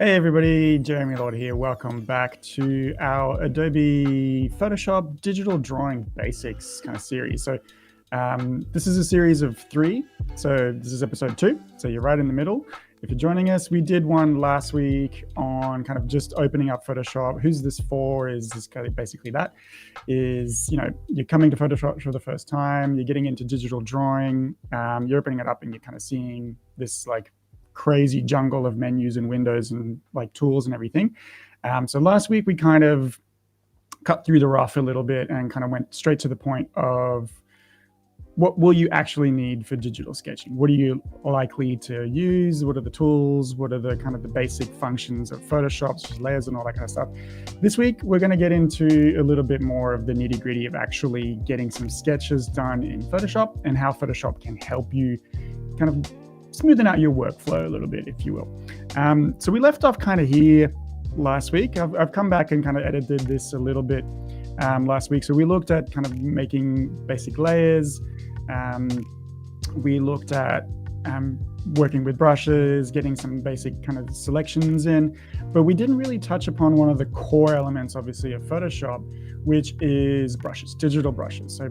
Hey everybody, Jeremy Lord here. Welcome back to our Adobe Photoshop Digital Drawing Basics kind of series. So this is a series of 3. So this is episode 2. So you're right in the middle. If you're joining us, we did one last week on kind of just opening up Photoshop. Who's this for? Is this kind of basically that is, you're coming to Photoshop for the first time, you're getting into digital drawing, you're opening it up and you're kind of seeing this like crazy jungle of menus and windows and like tools and everything. So last week we kind of cut through the rough a little bit and kind of went straight to the point of what will you actually need for digital sketching? What are you likely to use? What are the tools? What are the kind of the basic functions of Photoshop, such as layers and all that kind of stuff? This week, we're going to get into a little bit more of the nitty gritty of actually getting some sketches done in Photoshop and how Photoshop can help you kind of smoothing out your workflow a little bit, if you will. So we left off kind of here last week. I've come back and kind of edited this a little bit last week. So we looked at kind of making basic layers. We looked at working with brushes, getting some basic kind of selections in, but we didn't really touch upon one of the core elements, obviously, of Photoshop, which is brushes, digital brushes. So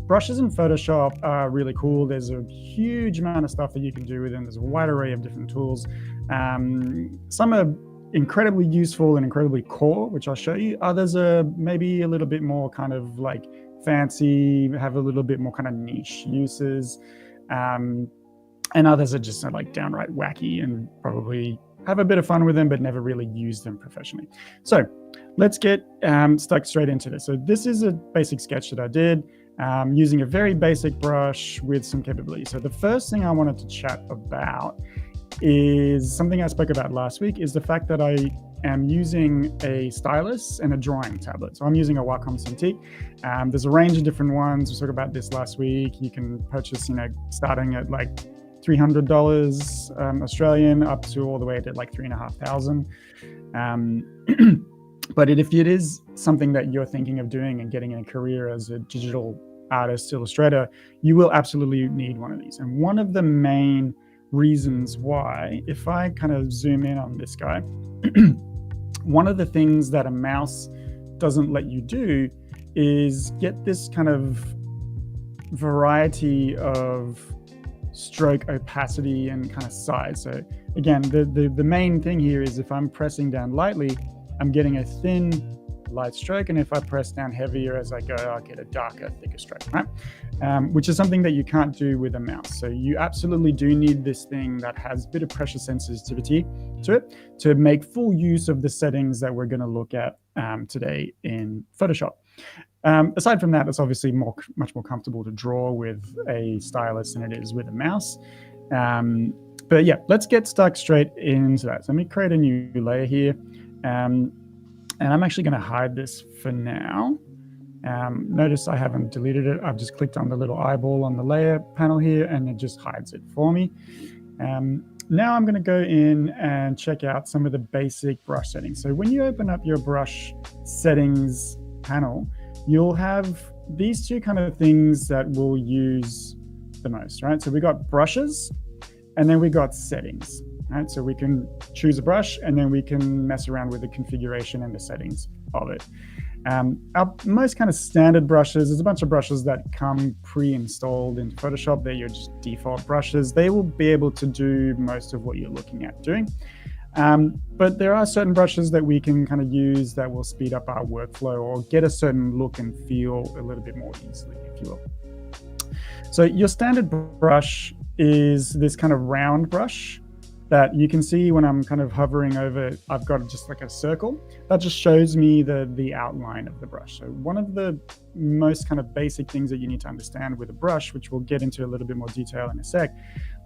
brushes in Photoshop are really cool. There's a huge amount of stuff that you can do with them. There's a wide array of different tools. Some are incredibly useful and incredibly core, which I'll show you. Others are maybe a little bit more kind of like fancy, have a little bit more kind of niche uses. And others are just like downright wacky and probably have a bit of fun with them, but never really use them professionally. So let's get stuck straight into this. So this is a basic sketch that I did. Using a very basic brush with some capability. So the first thing I wanted to chat about is something I spoke about last week, is the fact that I am using a stylus and a drawing tablet. So I'm using a Wacom Cintiq. There's a range of different ones. We talked about this last week. You can purchase, starting at like $300 Australian up to all the way to like $3,500. But if it is something that you're thinking of doing and getting a career as a digital artist, illustrator, you will absolutely need one of these. And one of the main reasons why, if I kind of zoom in on this guy, one of the things that a mouse doesn't let you do is get this kind of variety of stroke opacity and kind of size. So again, the main thing here is if I'm pressing down lightly, I'm getting a thin, light stroke, and if I press down heavier as I go, I'll get a darker, thicker stroke, right? Which is something that you can't do with a mouse. So you absolutely do need this thing that has a bit of pressure sensitivity to it to make full use of the settings that we're going to look at today in Photoshop. Aside from that, it's obviously much more comfortable to draw with a stylus than it is with a mouse. But yeah, let's get stuck straight into that. So let me create a new layer here. And I'm actually going to hide this for now. Notice I haven't deleted it. I've just clicked on the little eyeball on the layer panel here and it just hides it for me. Now I'm going to go in and check out some of the basic brush settings. So when you open up your brush settings panel, you'll have these two kind of things that we'll use the most, right? So we got brushes and then we got settings. Right, so we can choose a brush and then we can mess around with the configuration and the settings of it. Our most kind of standard brushes, there's a bunch of brushes that come pre-installed into Photoshop. They're your just default brushes. They will be able to do most of what you're looking at doing. But there are certain brushes that we can kind of use that will speed up our workflow or get a certain look and feel a little bit more easily, if you will. So your standard brush is this kind of round brush that you can see when I'm kind of hovering over it. I've got just like a circle that just shows me the outline of the brush. So one of the most kind of basic things that you need to understand with a brush, which we'll get into a little bit more detail in a sec,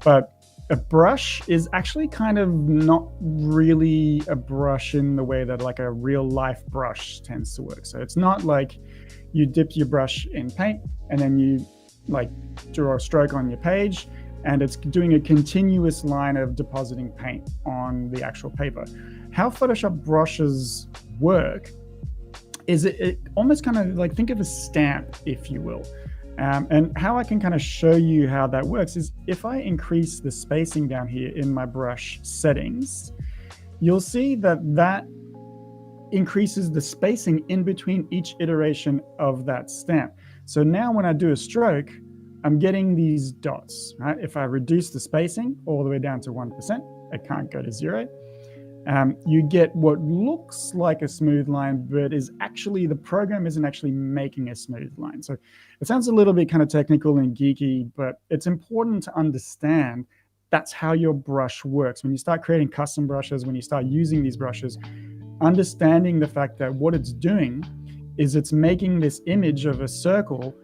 but a brush is actually kind of not really a brush in the way that like a real life brush tends to work. So it's not like you dip your brush in paint and then you like draw a stroke on your page and it's doing a continuous line of depositing paint on the actual paper. How Photoshop brushes work is it almost kind of like, think of a stamp, if you will. And how I can kind of show you how that works is if I increase the spacing down here in my brush settings, you'll see that that increases the spacing in between each iteration of that stamp. So now when I do a stroke, I'm getting these dots, right? If I reduce the spacing all the way down to 1%, it can't go to 0. You get what looks like a smooth line, but is actually, the program isn't actually making a smooth line. So it sounds a little bit kind of technical and geeky, but it's important to understand that's how your brush works. When you start creating custom brushes, when you start using these brushes, understanding the fact that what it's doing is it's making this image of a circle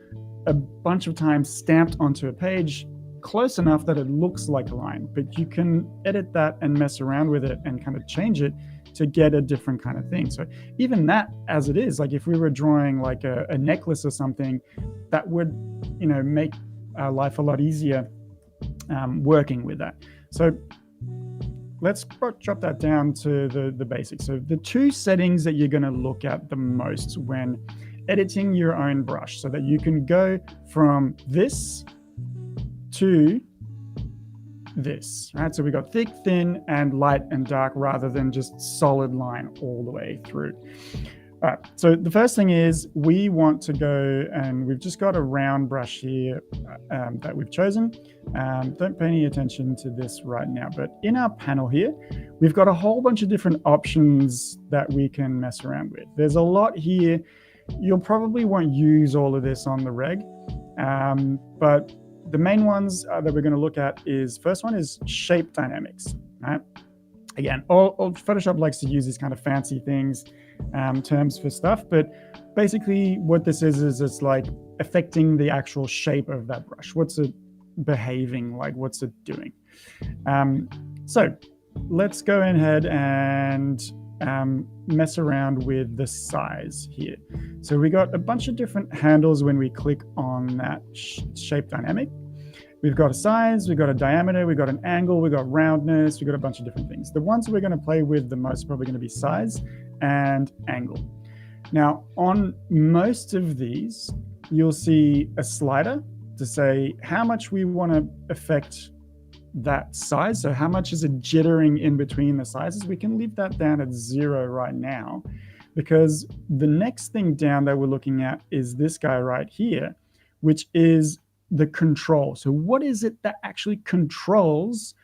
a bunch of times stamped onto a page close enough that it looks like a line, but you can edit that and mess around with it and kind of change it to get a different kind of thing. So even that as it is, like if we were drawing like a necklace or something, that would, you know, make our life a lot easier working with that. So let's drop that down to the basics. So the two settings that you're going to look at the most when editing your own brush, so that you can go from this to this, right? So we got thick, thin, and light and dark, rather than just solid line all the way through. All right, so the first thing is we want to go, and we've just got a round brush here that we've chosen. Don't pay any attention to this right now, but in our panel here, we've got a whole bunch of different options that we can mess around with. There's a lot here. You'll probably won't use all of this on the reg, but the main ones that we're going to look at is, first one is shape dynamics, right? Again, all Photoshop likes to use these kind of fancy things, terms for stuff, but basically what this is it's like affecting the actual shape of that brush. What's it behaving like? What's it doing? So let's go ahead and mess around with the size here. So we got a bunch of different handles when we click on that shape dynamic. We've got a size, we've got a diameter, we've got an angle, we've got roundness, we've got a bunch of different things. The ones we're going to play with the most are probably going to be size and angle. Now, on most of these, you'll see a slider to say how much we want to affect that size. So how much is it jittering in between the sizes? We can leave that down at 0 right now, because the next thing down that we're looking at is this guy right here, which is the control. So what is it that actually controls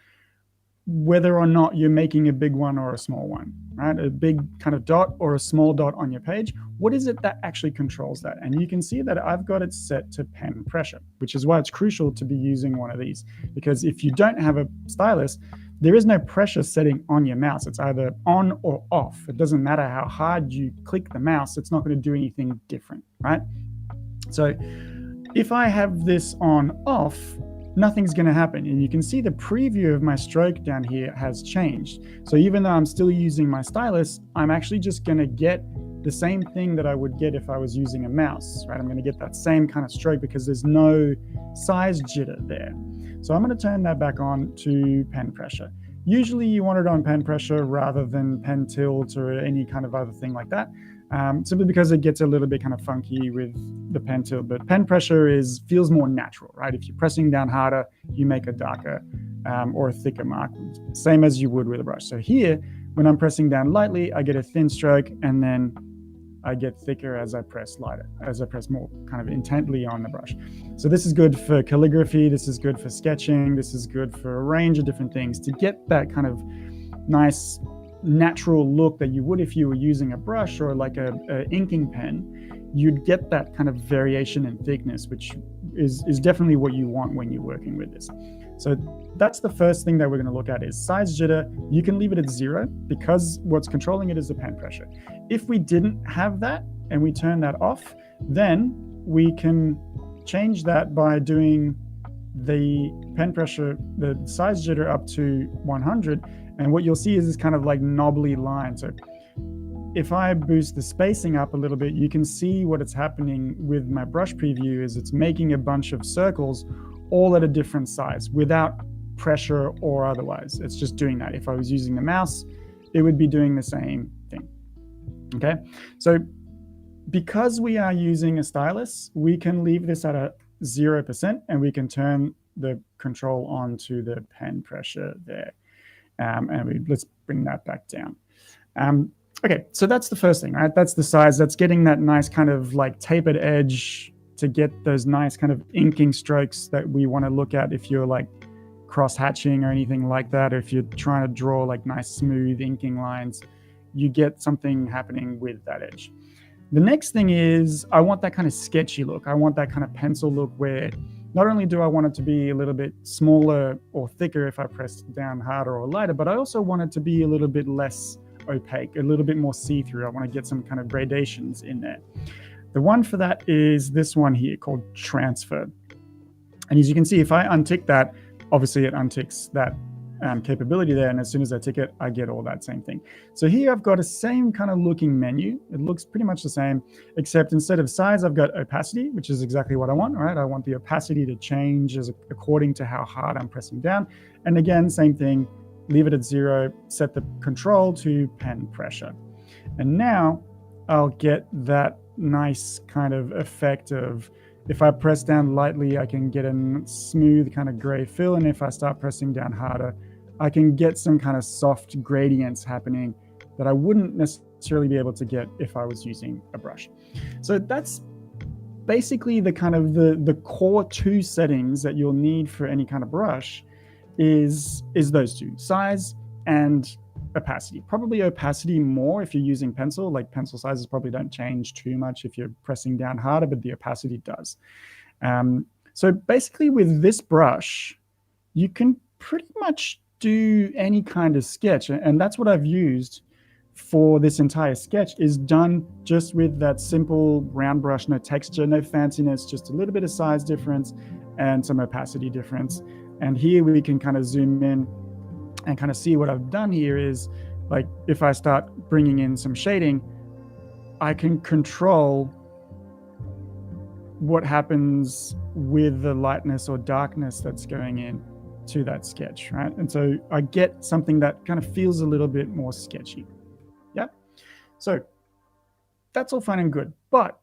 whether or not you're making a big one or a small one, right? A big kind of dot or a small dot on your page. What is it that actually controls that? And you can see that I've got it set to pen pressure, which is why it's crucial to be using one of these, because if you don't have a stylus, there is no pressure setting on your mouse. It's either on or off. It doesn't matter how hard you click the mouse, it's not going to do anything different, right? So if I have this on off, nothing's going to happen. And you can see the preview of my stroke down here has changed. So even though I'm still using my stylus, I'm actually just going to get the same thing that I would get if I was using a mouse, right? I'm going to get that same kind of stroke because there's no size jitter there. So I'm going to turn that back on to pen pressure. Usually you want it on pen pressure rather than pen tilt or any kind of other thing like that. Simply because it gets a little bit kind of funky with the pen tilt, but pen pressure feels more natural, right? If you're pressing down harder, you make a darker or a thicker mark, same as you would with a brush. So here, when I'm pressing down lightly, I get a thin stroke, and then I get thicker as I press lighter, as I press more kind of intently on the brush. So this is good for calligraphy, this is good for sketching, this is good for a range of different things to get that kind of nice natural look that you would if you were using a brush or like a inking pen. You'd get that kind of variation in thickness, which is definitely what you want when you're working with this. So that's the first thing that we're going to look at is size jitter. You can leave it at 0 because what's controlling it is the pen pressure. If we didn't have that and we turn that off, then we can change that by doing the pen pressure, the size jitter up to 100. And what you'll see is this kind of like knobbly line. So if I boost the spacing up a little bit, you can see what it's happening with my brush preview is it's making a bunch of circles all at a different size without pressure or otherwise. It's just doing that. If I was using the mouse, it would be doing the same thing. Okay, so because we are using a stylus, we can leave this at a 0% and we can turn the control on to the pen pressure there. Let's bring that back down. Okay, so that's the first thing, right? That's the size. That's getting that nice kind of like tapered edge to get those nice kind of inking strokes that we want to look at if you're like cross-hatching or anything like that, or if you're trying to draw like nice smooth inking lines, you get something happening with that edge. The next thing is I want that kind of sketchy look. I want that kind of pencil look where not only do I want it to be a little bit smaller or thicker if I press down harder or lighter, but I also want it to be a little bit less opaque, a little bit more see-through. I want to get some kind of gradations in there. The one for that is this one here called Transfer. And as you can see, if I untick that, obviously it unticks that capability there, and as soon as I tick it, I get all that same thing. So here I've got a same kind of looking menu. It looks pretty much the same, except instead of size, I've got opacity, which is exactly what I want, right? I want the opacity to change according to how hard I'm pressing down. And again, same thing, leave it at 0, set the control to pen pressure. And now I'll get that nice kind of effect of, if I press down lightly, I can get a smooth kind of gray fill. And if I start pressing down harder, I can get some kind of soft gradients happening that I wouldn't necessarily be able to get if I was using a brush. So that's basically the kind of the core 2 settings that you'll need for any kind of brush is those 2, size and opacity. Probably opacity more if you're using pencil, like pencil sizes probably don't change too much if you're pressing down harder, but the opacity does. So basically with this brush, you can pretty much do any kind of sketch. And that's what I've used for this entire sketch, is done just with that simple round brush, no texture, no fanciness, just a little bit of size difference and some opacity difference. And here we can kind of zoom in and kind of see what I've done here is, like, if I start bringing in some shading, I can control what happens with the lightness or darkness that's going in to that sketch, right? And so I get something that kind of feels a little bit more sketchy. Yeah. So that's all fine and good. But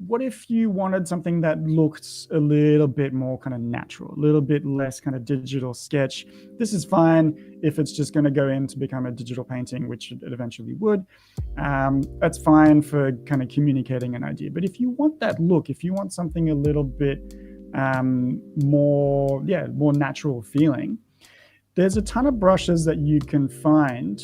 what if you wanted something that looked a little bit more kind of natural, a little bit less kind of digital sketch? This is fine if it's just going to go in to become a digital painting, which it eventually would. That's fine for kind of communicating an idea. But if you want that look, if you want something a little bit more natural feeling, there's a ton of brushes that you can find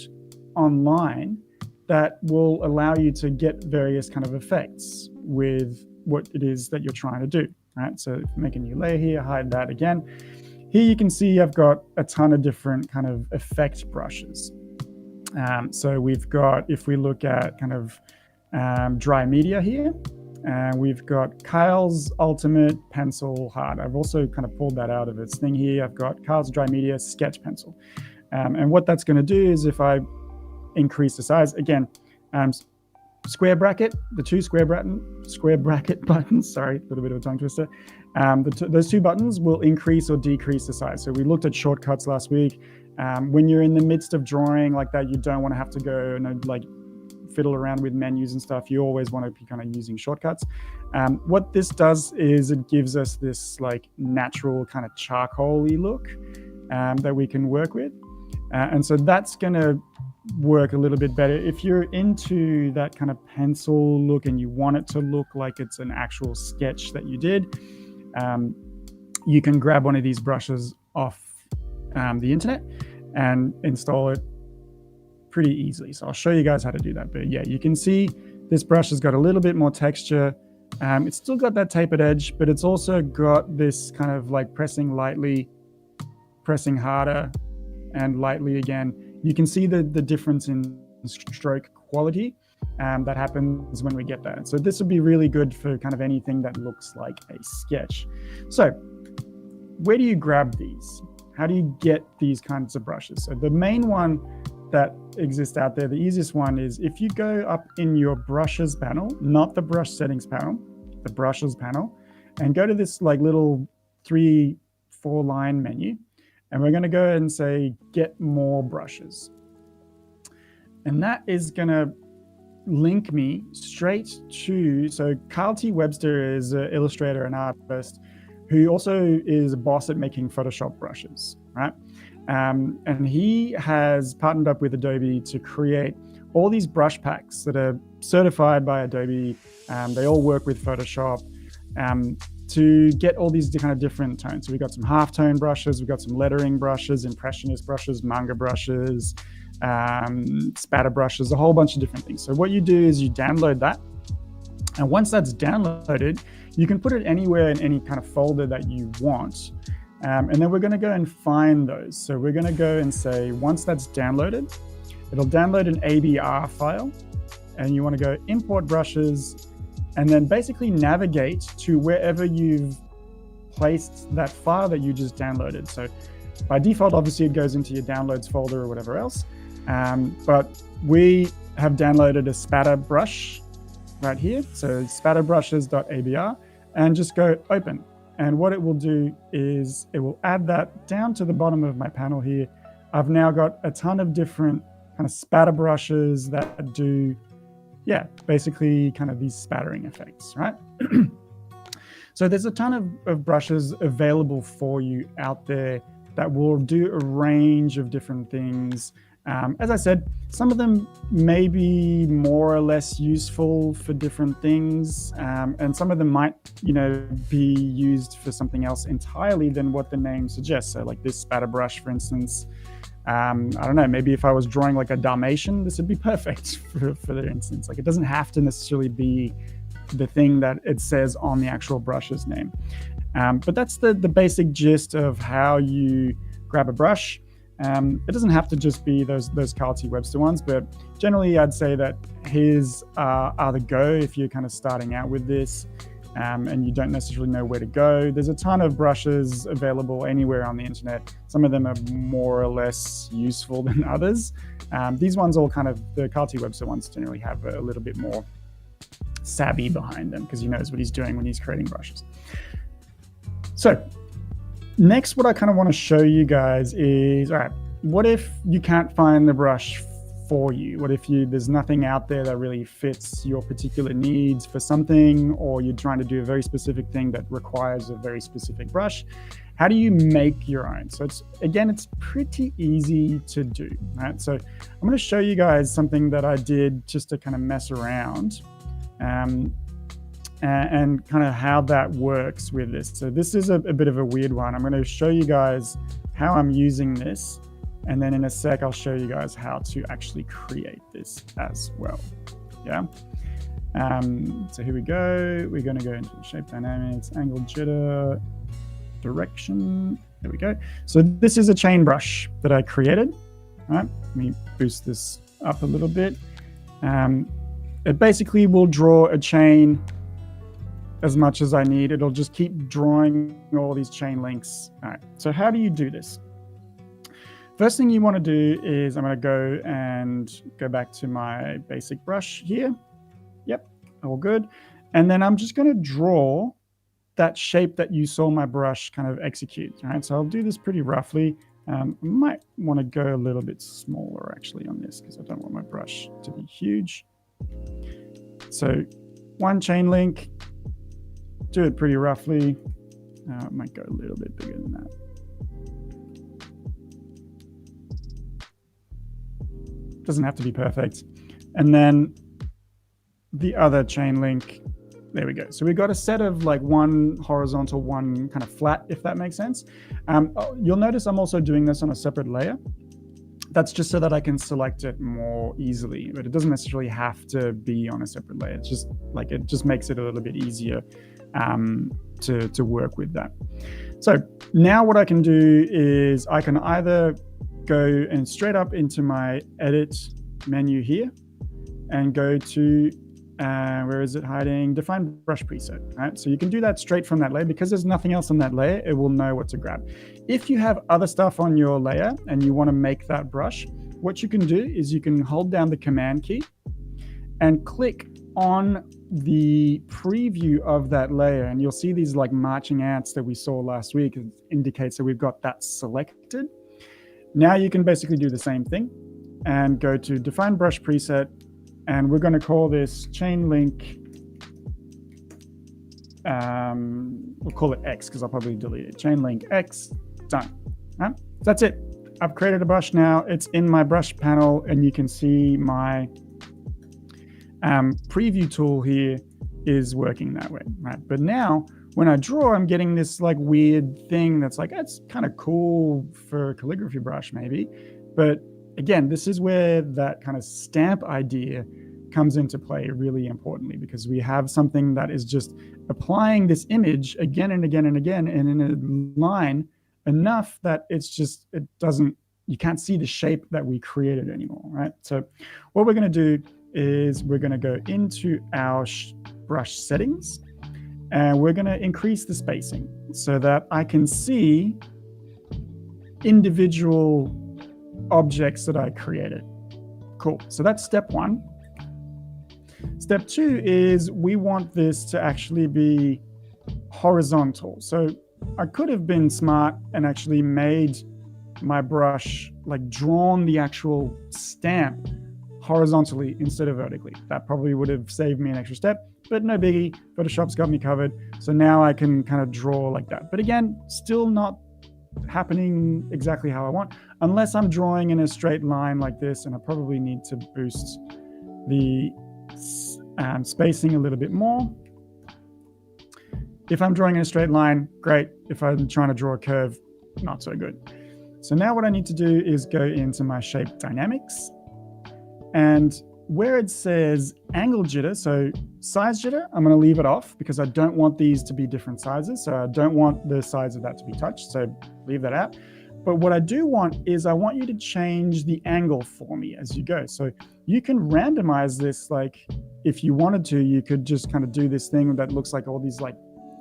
online that will allow you to get various kind of effects with what it is that you're trying to do, right? So make a new layer here, hide that again. Here you can see I've got a ton of different kind of effect brushes. So we've got, if we look at kind of dry media here, we've got Kyle's Ultimate Pencil Hard. I've also kind of pulled that out of its thing here. I've got Kyle's Dry Media Sketch Pencil. And what that's going to do is, if I increase the size, again, square bracket, the 2 square bracket buttons, sorry, a little bit of a tongue twister. Those 2 buttons will increase or decrease the size. So we looked at shortcuts last week. When you're in the midst of drawing like that, you don't want to have to go and like fiddle around with menus and stuff. You always want to be kind of using shortcuts. What this does is it gives us this like natural kind of charcoal-y look that we can work with. And so that's going to work a little bit better. If you're into that kind of pencil look and you want it to look like it's an actual sketch that you did, you can grab one of these brushes off the internet and install it pretty easily. So I'll show you guys how to do that. But yeah, you can see this brush has got a little bit more texture. It's still got that tapered edge, but it's also got this kind of like pressing lightly, pressing harder, and lightly again. You can see the difference in stroke quality that happens when we get that. So this would be really good for kind of anything that looks like a sketch. So where do you grab these? How do you get these kinds of brushes? So the main one that exists out there, the easiest one, is if you go up in your brushes panel, not the brush settings panel, the brushes panel, and go to this like little 3-4 line menu. And we're going to go ahead and say, get more brushes. And that is going to link me straight to, so Kyle T. Webster is an illustrator and artist who also is a boss at making Photoshop brushes, right? And he has partnered up with Adobe to create all these brush packs that are certified by Adobe. They all work with Photoshop to get all these kind of different tones. So we've got some halftone brushes, we've got some lettering brushes, impressionist brushes, manga brushes, spatter brushes, a whole bunch of different things. So what you do is you download that. And once that's downloaded, you can put it anywhere in any kind of folder that you want. And then we're going to go and find those. So we're going to go and say, once that's downloaded, it'll download an ABR file. And you want to go import brushes, and then basically navigate to wherever you've placed that file that you just downloaded. So by default, obviously, it goes into your downloads folder or whatever else. But we have downloaded a spatter brush right here. So spatterbrushes.abr, and just go open. And what it will do is it will add that down to the bottom of my panel here. I've now got a ton of different kind of spatter brushes that do, yeah, basically kind of these spattering effects, right? So there's a ton of brushes available for you out there that will do a range of different things. As I said, some of them may be more or less useful for different things, and some of them might, be used for something else entirely than what the name suggests. So like this spatter brush, for instance, I don't know, maybe if I was drawing like a Dalmatian, this would be perfect for the instance. Like it doesn't have to necessarily be the thing that it says on the actual brush's name. But that's the basic gist of how you grab a brush. It doesn't have to just be those Carl T. Webster ones, but generally I'd say that his are the go if you're kind of starting out with this and you don't necessarily know where to go. There's a ton of brushes available anywhere on the internet. Some of them are more or less useful than others. These ones all kind of, the Carl T. Webster ones generally have a little bit more savvy behind them because he knows what he's doing when he's creating brushes. So next, what I kind of want to show you guys is, all right, what if you can't find the brush for you? What if there's nothing out there that really fits your particular needs for something, or you're trying to do a very specific thing that requires a very specific brush? How do you make your own? So it's pretty easy to do, right? So I'm going to show you guys something that I did just to kind of mess around. And kind of how that works with this. So this is a bit of a weird one. I'm going to show you guys how I'm using this, and then in a sec I'll show you guys how to actually create this as well. Yeah. So here we go. We're going to go into the shape dynamics, angle, jitter, direction. There we go. So this is a chain brush that I created. All right. Let me boost this up a little bit. It basically will draw a chain as much as I need. It'll just keep drawing all these chain links. All right, so how do you do this? First thing you want to do is I'm going to go back to my basic brush here. Yep, all good. And then I'm just going to draw that shape that you saw my brush kind of execute. All right, so I'll do this pretty roughly. I might want to go a little bit smaller actually on this because I don't want my brush to be huge. So one chain link, do it pretty roughly. It might go a little bit bigger than that. Doesn't have to be perfect. And then the other chain link, there we go. So we've got a set of like one horizontal, one kind of flat, if that makes sense. You'll notice I'm also doing this on a separate layer. That's just so that I can select it more easily, but it doesn't necessarily have to be on a separate layer. It's just like, it just makes it a little bit easier to work with that. So now what I can do is I can either go and straight up into my edit menu here and go to, where is it hiding? Define brush preset, right? So you can do that straight from that layer. Because there's nothing else on that layer, it will know what to grab. If you have other stuff on your layer and you want to make that brush, what you can do is you can hold down the command key and click on the preview of that layer, and you'll see these like marching ants that we saw last week. It indicates that we've got that selected. Now you can basically do the same thing and go to define brush preset, and we're going to call this chain link. We'll call it X because I'll probably delete it. Chain link X, done. Right? That's it. I've created a brush now. It's in my brush panel, and you can see my preview tool here is working that way, right? But now when I draw, I'm getting this like weird thing that's like, that's kind of cool for a calligraphy brush maybe. But again, this is where that kind of stamp idea comes into play really importantly, because we have something that is just applying this image again and again and again, and in a line enough that it's just, it doesn't, you can't see the shape that we created anymore, right? So what we're going to do is we're going to go into our brush settings, and we're going to increase the spacing so that I can see individual objects that I created. Cool. So that's step one. Step two is we want this to actually be horizontal. So I could have been smart and actually made my brush, like drawn the actual stamp horizontally instead of vertically. That probably would have saved me an extra step, but no biggie. Photoshop's got me covered. So now I can kind of draw like that. But again, still not happening exactly how I want, unless I'm drawing in a straight line like this, and I probably need to boost the spacing a little bit more. If I'm drawing in a straight line, great. If I'm trying to draw a curve, not so good. So now what I need to do is go into my shape dynamics, and where it says angle jitter, so size jitter, I'm going to leave it off because I don't want these to be different sizes. So I don't want the size of that to be touched. So leave that out. But what I do want is I want you to change the angle for me as you go. So you can randomize this. Like if you wanted to, you could just kind of do this thing that looks like all these like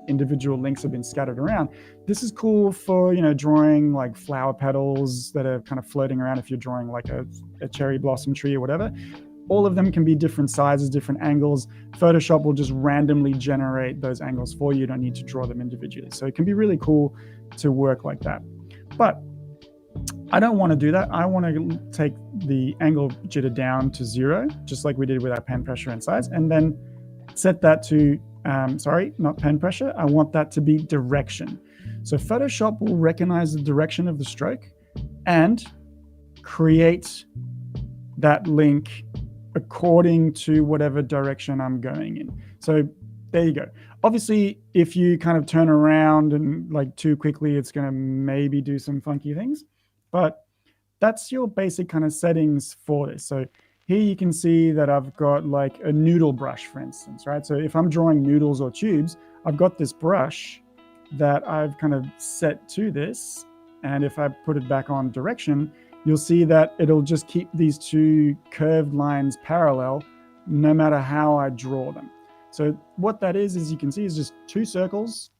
individual links have been scattered around. This is cool for, you know, drawing like flower petals that are kind of floating around if you're drawing like a cherry blossom tree or whatever. All of them can be different sizes, different angles. Photoshop will just randomly generate those angles for you. You don't need to draw them individually. So it can be really cool to work like that. But I don't want to do that. I want to take the angle jitter down to 0, just like we did with our pen pressure and size, and then set that to, sorry, not pen pressure. I want that to be direction. So Photoshop will recognize the direction of the stroke and create that link according to whatever direction I'm going in. So there you go. Obviously, if you kind of turn around and like too quickly, it's going to maybe do some funky things, but that's your basic kind of settings for this. So here you can see that I've got like a noodle brush, for instance, right? So if I'm drawing noodles or tubes, I've got this brush that I've kind of set to this. And if I put it back on direction, you'll see that it'll just keep these two curved lines parallel no matter how I draw them. So what that is you can see is just 2 circles.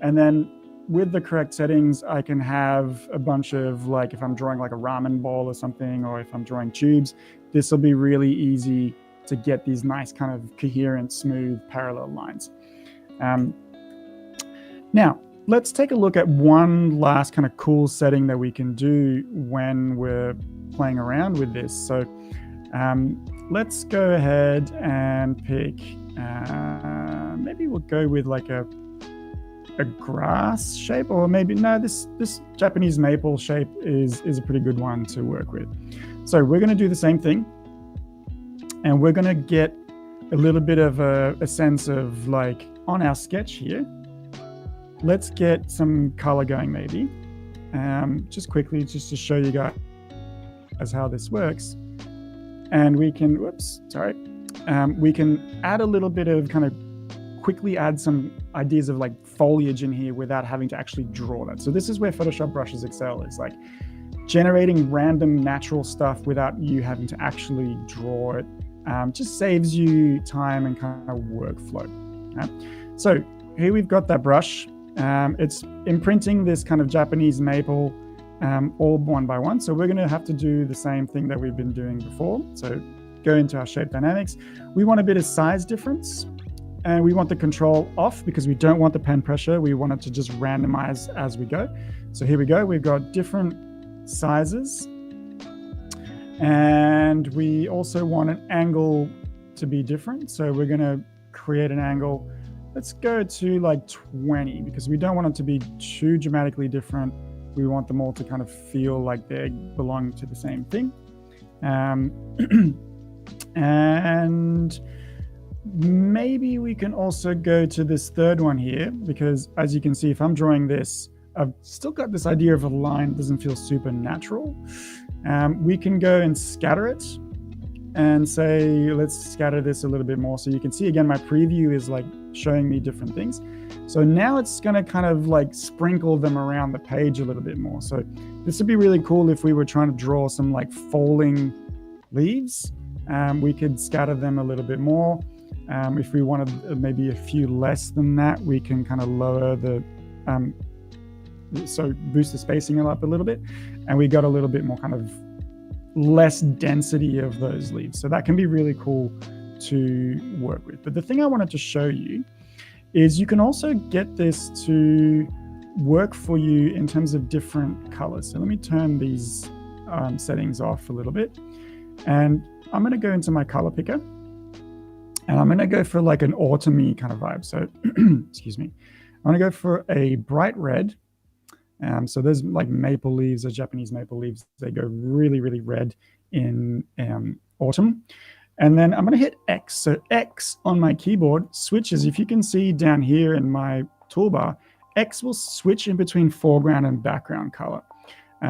And then with the correct settings, I can have a bunch of, like, if I'm drawing like a ramen bowl or something, or if I'm drawing tubes, this will be really easy to get these nice kind of coherent, smooth, parallel lines. Now, let's take a look at one last kind of cool setting that we can do when we're playing around with this. So let's go ahead and pick, maybe we'll go with like a grass shape, or maybe, no, this Japanese maple shape is a pretty good one to work with. So we're going to do the same thing, and we're going to get a little bit of a sense of, like, on our sketch here, let's get some color going maybe, just quickly, just to show you guys how this works. And we can, we can add a little bit of kind of quickly add some ideas of like foliage in here without having to actually draw that. So this is where Photoshop brushes excel. It's like generating random natural stuff without you having to actually draw it. Just saves you time and kind of workflow. Okay? So here we've got that brush. It's imprinting this kind of Japanese maple all one by one. So we're going to have to do the same thing that we've been doing before. So go into our shape dynamics. We want a bit of size difference, and we want the control off because we don't want the pen pressure. We want it to just randomize as we go. So here we go. We've got different sizes, and we also want an angle to be different. So we're going to create an angle. Let's go to like 20 because we don't want it to be too dramatically different We want them all to kind of feel like they belong to the same thing. And maybe we can also go to this third one here, because as you can see, if I'm drawing this, I've still got this idea of a line that doesn't feel super natural. We can go and scatter it and say, let's scatter this a little bit more. So you can see again, my preview is like showing me different things. So now it's going to kind of like sprinkle them around the page a little bit more. So this would be really cool if we were trying to draw some like falling leaves. We could scatter them a little bit more. If we wanted maybe a few less than that, we can kind of lower the, so boost the spacing up a little bit, and we got a little bit more kind of less density of those leaves. So that can be really cool to work with. But the thing I wanted to show you is you can also get this to work for you in terms of different colors. So let me turn these settings off a little bit. And I'm going to go into my color picker. And I'm going to go for like an autumny kind of vibe. So, excuse me. I'm going to go for a bright red. So there's like maple leaves, those Japanese maple leaves, they go really, really red in autumn. And then I'm going to hit X. So X on my keyboard switches. If you can see down here in my toolbar, X will switch in between foreground and background color.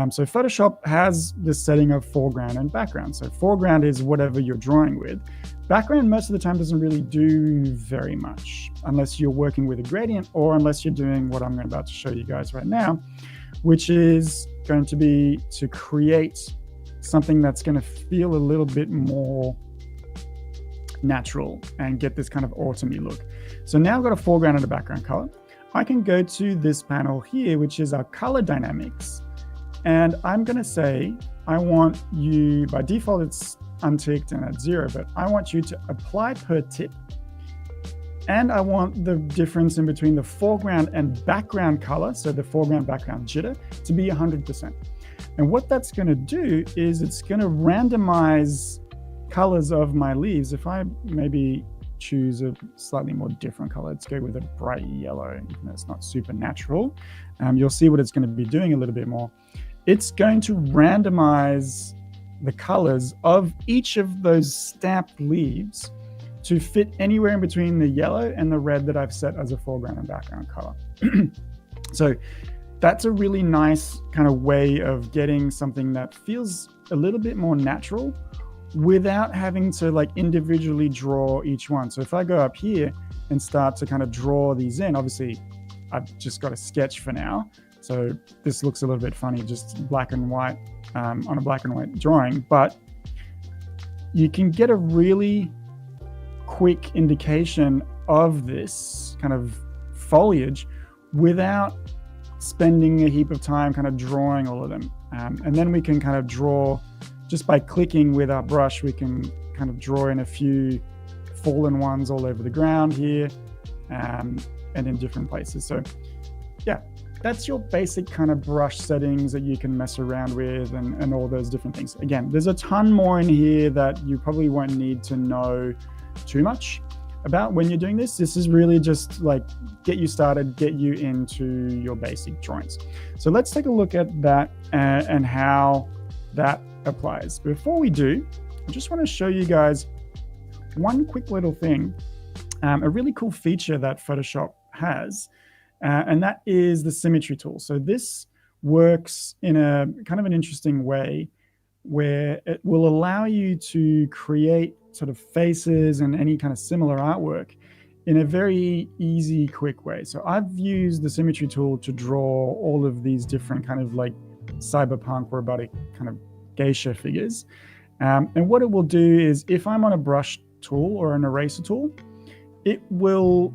So Photoshop has this setting of foreground and background. So foreground is whatever you're drawing with. Background most of the time doesn't really do very much unless you're working with a gradient or unless you're doing what I'm about to show you guys right now, which is going to be to create something that's going to feel a little bit more natural and get this kind of autumny look. So now I've got a foreground and a background color. I can go to this panel here, which is our color dynamics. And I'm going to say, I want you, by default, it's unticked and at 0, but I want you to apply per tip. And I want the difference in between the foreground and background color, so the foreground background jitter, to be 100%. And what that's going to do is it's going to randomize colors of my leaves. If I maybe choose a slightly more different color, let's go with a bright yellow, even though it's not super natural. You'll see what it's going to be doing a little bit more. It's going to randomize the colors of each of those stamped leaves to fit anywhere in between the yellow and the red that I've set as a foreground and background color. So that's a really nice kind of way of getting something that feels a little bit more natural without having to like individually draw each one. So if I go up here and start to kind of draw these in, obviously I've just got a sketch for now. So this looks a little bit funny, just black and white on a black and white drawing, but you can get a really quick indication of this kind of foliage without spending a heap of time kind of drawing all of them. And then we can kind of draw, just by clicking with our brush, we can kind of draw in a few fallen ones all over the ground here and in different places. So yeah, that's your basic kind of brush settings that you can mess around with and all those different things. Again, there's a ton more in here that you probably won't need to know too much about when you're doing this. This is really just like get you started, get you into your basic drawings. So let's take a look at that and how that applies. Before we do, I just want to show you guys one quick little thing, a really cool feature that Photoshop has. And that is the Symmetry Tool. So this works in a kind of an interesting way where it will allow you to create sort of faces and any kind of similar artwork in a very easy, quick way. So I've used the Symmetry Tool to draw all of these different kind of like cyberpunk robotic kind of geisha figures. And what it will do is if I'm on a brush tool or an eraser tool, it will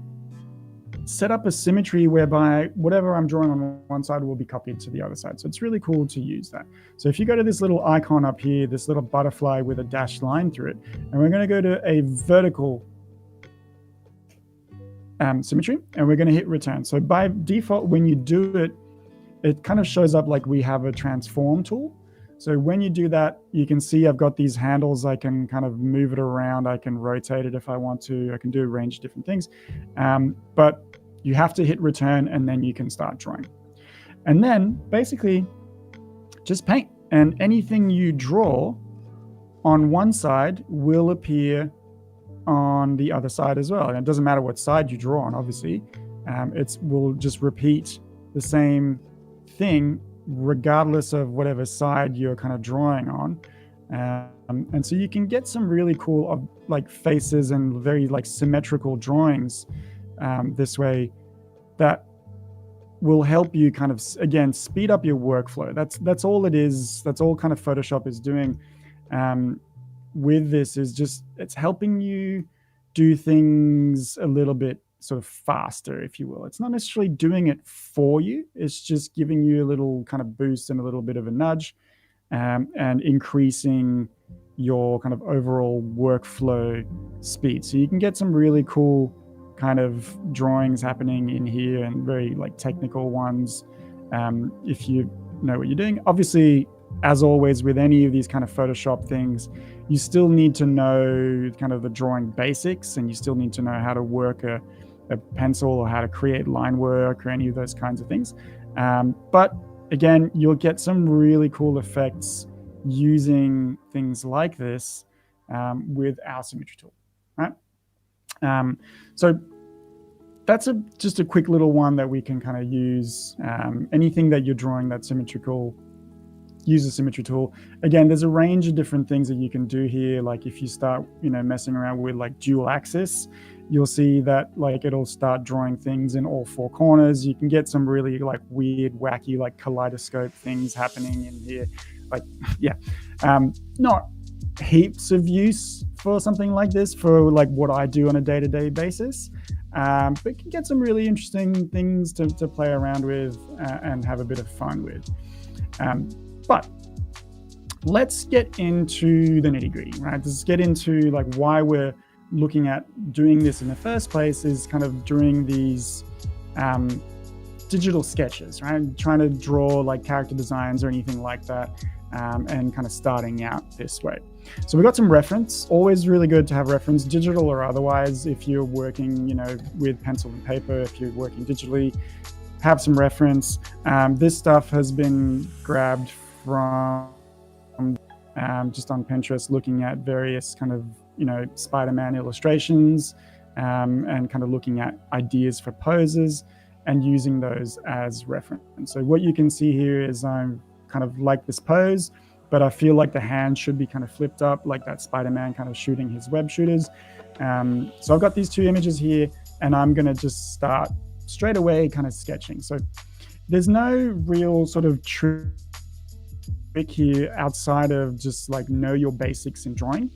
set up a symmetry whereby whatever I'm drawing on one side will be copied to the other side. So it's really cool to use that. So if you go to this little icon up here, this little butterfly with a dashed line through it, and we're going to go to a vertical symmetry, and we're going to hit return. So by default, when you do it, it kind of shows up like we have a transform tool. So when you do that, you can see I've got these handles. I can kind of move it around. I can rotate it if I want to. I can do a range of different things. But you have to hit return and then you can start drawing. And then basically just paint, and anything you draw on one side will appear on the other side as well. And it doesn't matter what side you draw on, obviously. It will just repeat the same thing regardless of whatever side you're kind of drawing on. And so you can get some really cool like faces and very like symmetrical drawings this way that will help you kind of, again, speed up your workflow. That's all it is. That's all kind of Photoshop is doing with this, is just, it's helping you do things a little bit sort of faster, if you will. It's not necessarily doing it for you. It's just giving you a little kind of boost and a little bit of a nudge, and increasing your kind of overall workflow speed. So you can get some really cool kind of drawings happening in here, and very like technical ones, if you know what you're doing. Obviously, as always with any of these kind of Photoshop things, you still need to know kind of the drawing basics, and you still need to know how to work a pencil, or how to create line work, or any of those kinds of things. But again, you'll get some really cool effects using things like this with our Symmetry Tool, right? So that's just a quick little one that we can kind of use. Anything that you're drawing that's symmetrical, use a Symmetry Tool. Again, there's a range of different things that you can do here. Like if you start, messing around with like dual axis, you'll see that like it'll start drawing things in all four corners. You can get some really like weird, wacky, like kaleidoscope things happening in here. Like, yeah, not heaps of use for something like this for like what I do on a day-to-day basis, but you can get some really interesting things to play around with and have a bit of fun with. But let's get into the nitty-gritty, right? Let's get into like why we're looking at doing this in the first place, is kind of doing these digital sketches, right? Trying to draw like character designs or anything like that, and kind of starting out this way. So we got some reference. Always really good to have reference, digital or otherwise. If you're working, with pencil and paper, if you're working digitally, have some reference. This stuff has been grabbed from just on Pinterest, looking at various kind of, Spider-Man illustrations, and kind of looking at ideas for poses and using those as reference. So what you can see here is I'm kind of like this pose, but I feel like the hand should be kind of flipped up, like that Spider-Man kind of shooting his web shooters. So I've got these two images here, and I'm going to just start straight away kind of sketching. So there's no real sort of trick here outside of just like know your basics in drawing,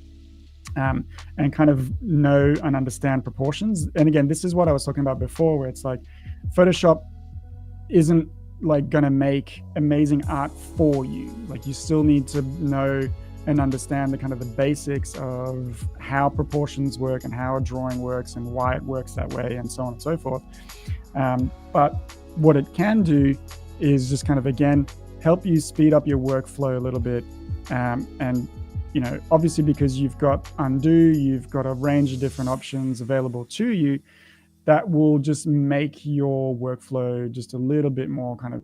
and kind of know and understand proportions. And again, this is what I was talking about before, where it's like Photoshop isn't like going to make amazing art for you. Like you still need to know and understand the kind of the basics of how proportions work and how a drawing works and why it works that way, and so on and so forth. But what it can do is just kind of, again, help you speed up your workflow a little bit. And, obviously because you've got undo, you've got a range of different options available to you that will just make your workflow just a little bit more kind of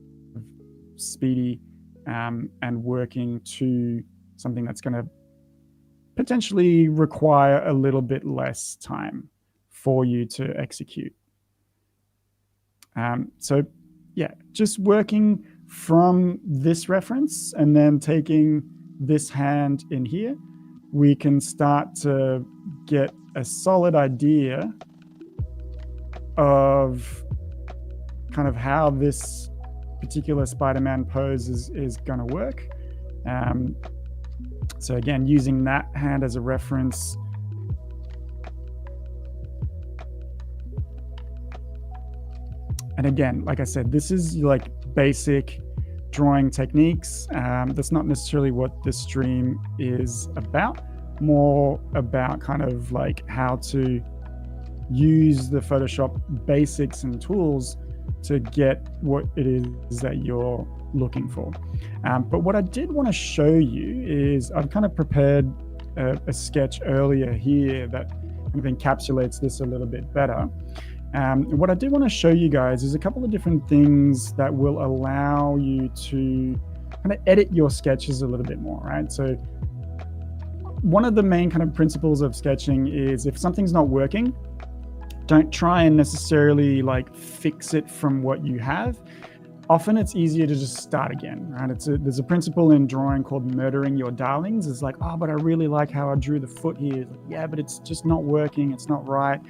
speedy, and working to something that's going to potentially require a little bit less time for you to execute. So yeah, just working from this reference and then taking this hand in here, we can start to get a solid idea of kind of how this particular Spider-Man pose is going to work. So again, using that hand as a reference, and again, like I said, this is like basic drawing techniques. That's not necessarily what this stream is about, more about kind of like how to use the Photoshop basics and tools to get what it is that you're looking for. But what I did want to show you is I've kind of prepared a sketch earlier here that kind of encapsulates this a little bit better. What I do want to show you guys is a couple of different things that will allow you to kind of edit your sketches a little bit more, right? So one of the main kind of principles of sketching is if something's not working, don't try and necessarily like fix it from what you have. Often it's easier to just start again, right? There's a principle in drawing called murdering your darlings. It's like, oh, but I really like how I drew the foot here. Like, yeah, but it's just not working. It's not right.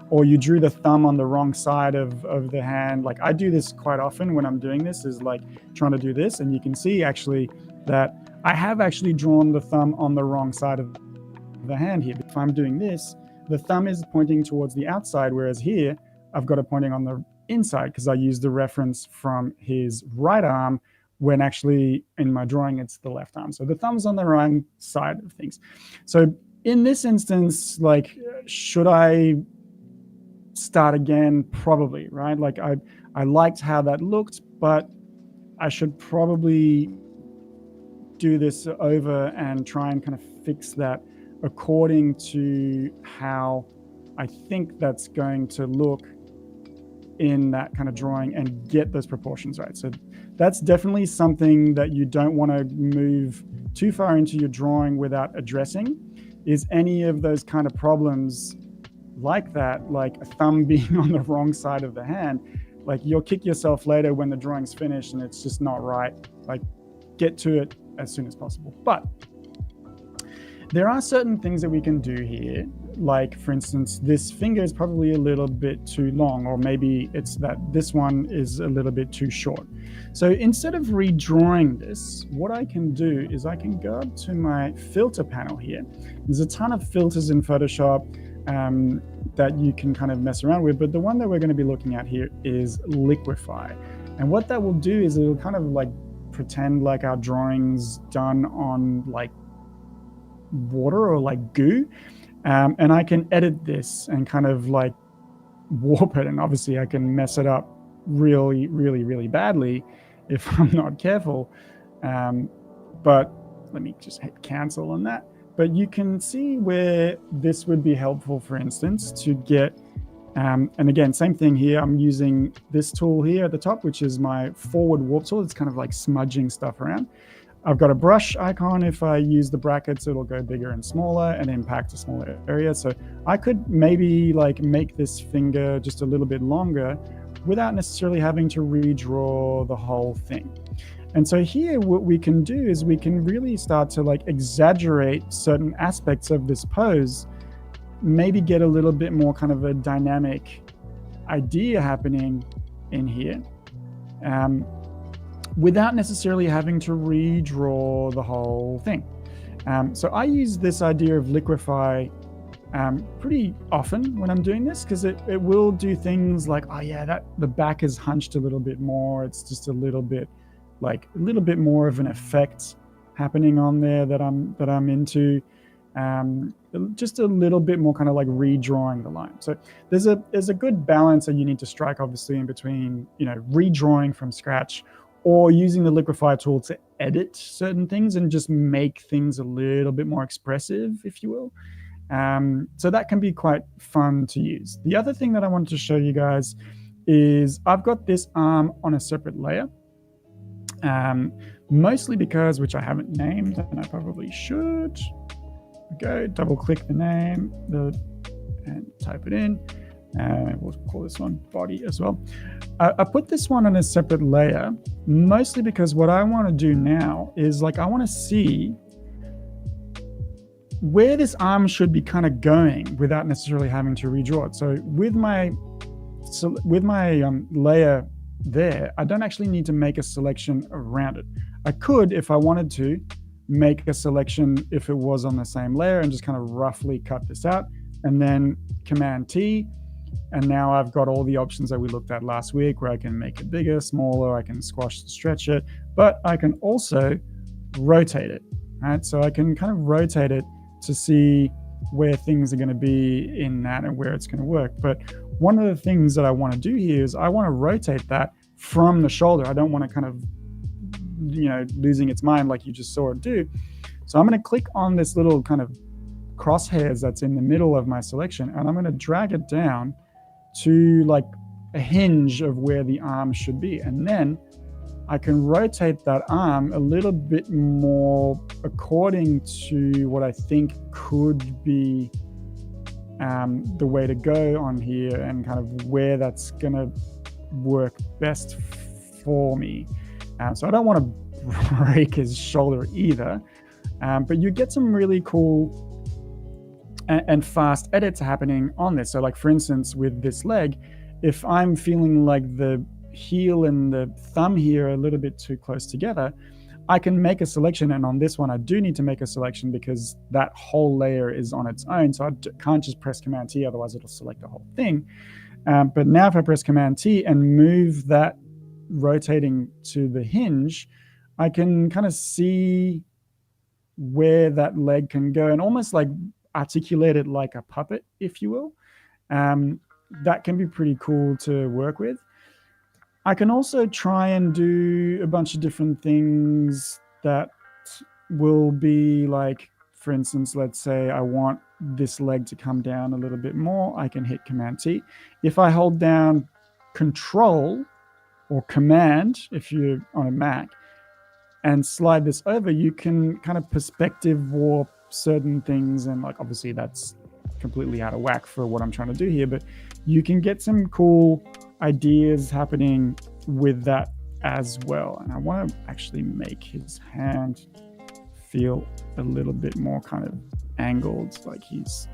Or you drew the thumb on the wrong side of the hand. Like I do this quite often when I'm doing this, is like trying to do this. And you can see actually that I have actually drawn the thumb on the wrong side of the hand here. If I'm doing this, the thumb is pointing towards the outside, whereas here I've got it pointing on the inside because I used the reference from his right arm when actually in my drawing it's the left arm. So the thumb's on the right side of things. So in this instance, like, should I start again? Probably, right? Like I liked how that looked, but I should probably do this over and try and kind of fix that according to how I think that's going to look in that kind of drawing and get those proportions right. So that's definitely something that you don't want to move too far into your drawing without addressing, is any of those kind of problems like that, like a thumb being on the wrong side of the hand. Like you'll kick yourself later when the drawing's finished and it's just not right. Like get to it as soon as possible. But there are certain things that we can do here. Like for instance, this finger is probably a little bit too long, or maybe it's that this one is a little bit too short. So instead of redrawing this, what I can do is I can go up to my filter panel here. There's a ton of filters in Photoshop that you can kind of mess around with, but the one that we're going to be looking at here is Liquify. And what that will do is it'll kind of like pretend like our drawing's done on like water or like goo. And I can edit this and kind of like warp it. And obviously I can mess it up really, really, really badly if I'm not careful. But let me just hit cancel on that. But you can see where this would be helpful, for instance, to get, and again, same thing here. I'm using this tool here at the top, which is my forward warp tool. It's kind of like smudging stuff around. I've got a brush icon. If I use the brackets, it'll go bigger and smaller and impact a smaller area. So I could maybe like make this finger just a little bit longer without necessarily having to redraw the whole thing. And so here, what we can do is we can really start to like exaggerate certain aspects of this pose, maybe get a little bit more kind of a dynamic idea happening in here. Without necessarily having to redraw the whole thing. So I use this idea of Liquify pretty often when I'm doing this, because it will do things like, oh yeah, that the back is hunched a little bit more. It's just a little bit more of an effect happening on there that I'm into. Just a little bit more kind of like redrawing the line. So there's a good balance that you need to strike, obviously, in between, you know, redrawing from scratch or using the Liquify tool to edit certain things and just make things a little bit more expressive, if you will. So that can be quite fun to use. The other thing that I wanted to show you guys is I've got this arm on a separate layer, mostly because, which I haven't named, and I probably should. Go double click the name and type it in. We'll call this one body as well. I put this one on a separate layer, mostly because what I want to do now is like I want to see where this arm should be kind of going without necessarily having to redraw it. So with my layer there, I don't actually need to make a selection around it. I could, if I wanted to, make a selection if it was on the same layer and just kind of roughly cut this out, and then Command T. And now I've got all the options that we looked at last week, where I can make it bigger, smaller, I can squash and stretch it, but I can also rotate it, right? So I can kind of rotate it to see where things are going to be in that and where it's going to work. But one of the things that I want to do here is I want to rotate that from the shoulder. I don't want to kind of, you know, losing its mind like you just saw it do. So I'm going to click on this little kind of crosshairs that's in the middle of my selection, and I'm going to drag it down to like a hinge of where the arm should be. And then I can rotate that arm a little bit more according to what I think could be the way to go on here, and kind of where that's gonna work best for me. So I don't want to break his shoulder either, but you get some really cool and fast edits happening on this. So like for instance, with this leg, if I'm feeling like the heel and the thumb here are a little bit too close together, I can make a selection. And on this one, I do need to make a selection because that whole layer is on its own. So I can't just press Command T, otherwise it'll select the whole thing. But now if I press Command T and move that rotating to the hinge, I can kind of see where that leg can go and almost like articulate it like a puppet, if you will. That can be pretty cool to work with. I can also try and do a bunch of different things that will be like, for instance, let's say I want this leg to come down a little bit more. I can hit Command T. If I hold down Control or Command, if you're on a Mac, and slide this over, you can kind of perspective warp certain things. And like, obviously that's completely out of whack for what I'm trying to do here, but you can get some cool ideas happening with that as well. And I want to actually make his hand feel a little bit more kind of angled, like he's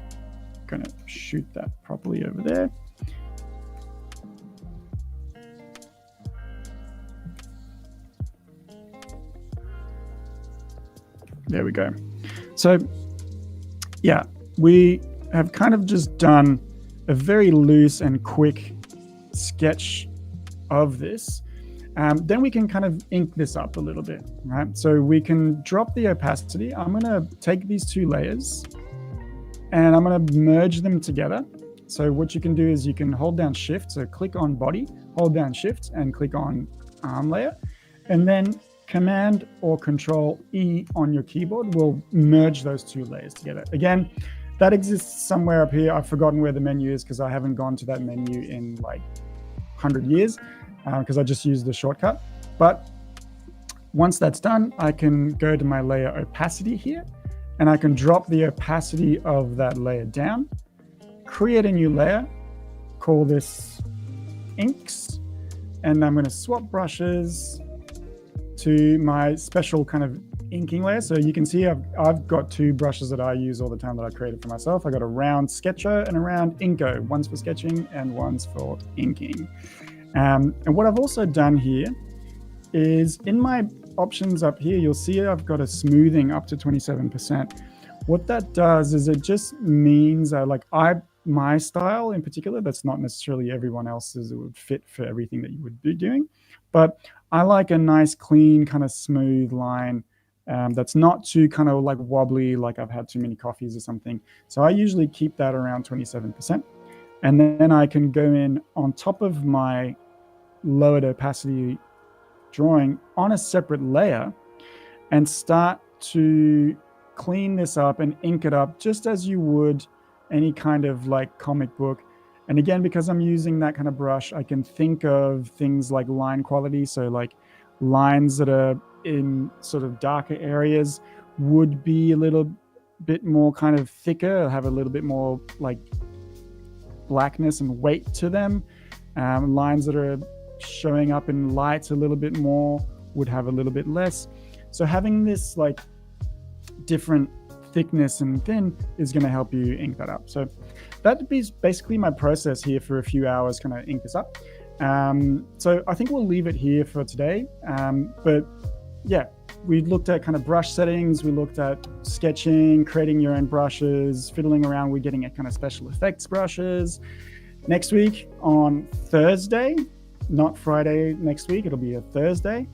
going to shoot that properly over there. There we go. So yeah, we have kind of just done a very loose and quick sketch of this. Then we can kind of ink this up a little bit, right? So we can drop the opacity. I'm going to take these two layers and I'm going to merge them together. So what you can do is you can hold down Shift, so click on body, hold down Shift and click on arm layer, and then Command or Control E on your keyboard will merge those two layers together. Again, that exists somewhere up here. I've forgotten where the menu is because I haven't gone to that menu in like 100 years because I just used the shortcut. But once that's done, I can go to my layer opacity here and I can drop the opacity of that layer down, create a new layer, call this inks, and I'm going to swap brushes to my special kind of inking layer. So you can see I've got two brushes that I use all the time that I created for myself. I got a round Sketcher and a round Inko. One's for sketching and one's for inking. And what I've also done here is in my options up here, you'll see I've got a smoothing up to 27%. What that does is it just means my style in particular, that's not necessarily everyone else's, it would fit for everything that you would be doing. But I like a nice, clean, kind of smooth line that's not too kind of like wobbly, like I've had too many coffees or something. So I usually keep that around 27%. And then I can go in on top of my lowered opacity drawing on a separate layer and start to clean this up and ink it up just as you would any kind of like comic book. And again, because I'm using that kind of brush, I can think of things like line quality. So like lines that are in sort of darker areas would be a little bit more kind of thicker, have a little bit more like blackness and weight to them. Lines that are showing up in lights a little bit more would have a little bit less. So having this like different thickness and thin is going to help you ink that up. So that is basically my process here for a few hours, kind of ink this up. So I think we'll leave it here for today. But yeah, we looked at kind of brush settings. We looked at sketching, creating your own brushes, fiddling around with getting a kind of special effects brushes. Next week on Thursday, not Friday next week, it'll be a Thursday.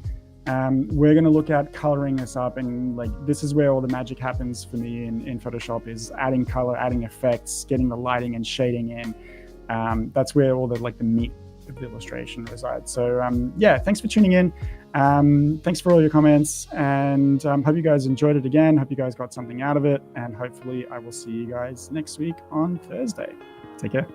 We're going to look at coloring this up, and like this is where all the magic happens for me in Photoshop, is adding color, adding effects, getting the lighting and shading in. That's where all the meat of the illustration resides. So yeah, thanks for tuning in. Thanks for all your comments, and hope you guys enjoyed it again. Hope you guys got something out of it, and hopefully I will see you guys next week on Thursday. Take care.